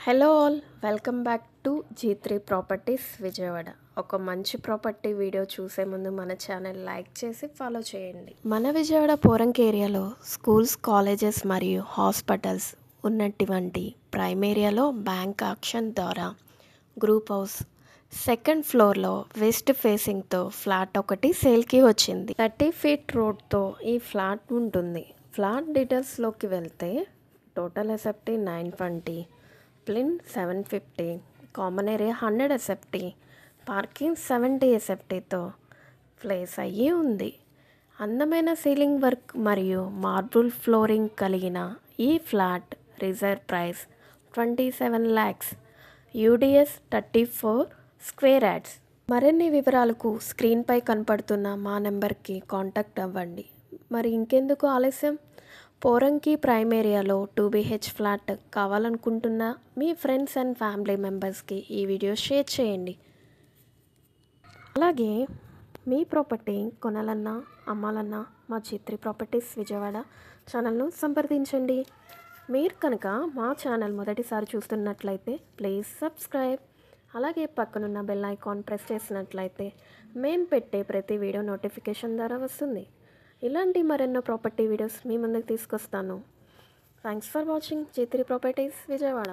Hello all, welcome back to G3 properties Vijayawada. ఒక మంచి property video చూసే ముందు మన ఛానల్ లైక్ చేసి ఫాలో చేయండి. మన విజయవాడ పోరంకి ఏరియాలో స్కూల్స్, కాలేజెస్ మరియు హాస్పిటల్స్ ఉన్నటువంటి ప్రైమ్ ఏరియాలో బ్యాంక్ ఆక్షన్ ద్వారా గ్రూప్ హౌస్ సెకండ్ ఫ్లోర్లో వెస్ట్ ఫేసింగ్తో ఫ్లాట్ ఒకటి సేల్కి వచ్చింది. 30 ఫీట్ రోడ్తో ఈ ఫ్లాట్ ఉంటుంది. ఫ్లాట్ డీటెయిల్స్లోకి వెళ్తే total SFT 920, plinth 750, common area 100 SFT, parking 70 ఎస్ఎఫ్టీతో ప్లేస్ అయ్యి ఉంది. అందమైన సీలింగ్ వర్క్ మరియు మార్బుల్ ఫ్లోరింగ్ కలిగిన ఈ flat reserve price 27 lakhs, UDS 34 square yards. మరిన్ని వివరాలకు స్క్రీన్పై కనపడుతున్న మా నెంబర్కి కాంటాక్ట్ అవ్వండి. మరి ఇంకెందుకు ఆలస్యం, పోరంకి ప్రైమ్ ఏరియాలో 2BH ఫ్లాట్ కావాలనుకుంటున్న మీ ఫ్రెండ్స్ అండ్ ఫ్యామిలీ మెంబర్స్కి ఈ వీడియో షేర్ చేయండి. అలాగే మీ ప్రాపర్టీ కొనాలన్నా అమ్మాలన్నా మా G3 ప్రాపర్టీస్ విజయవాడ ఛానల్ను సంప్రదించండి. మీరు కనుక మా ఛానల్ మొదటిసారి చూస్తున్నట్లయితే ప్లీజ్ సబ్స్క్రైబ్. అలాగే పక్కనున్న బెల్ ఐకాన్ ప్రెస్ చేసినట్లయితే మేము పెట్టే ప్రతి వీడియో నోటిఫికేషన్ ద్వారా వస్తుంది. ఇలాంటి మరెన్నో ప్రాపర్టీ వీడియోస్ మీ ముందుకు తీసుకొస్తాను. Thanks for watching G3 properties Vijayawada.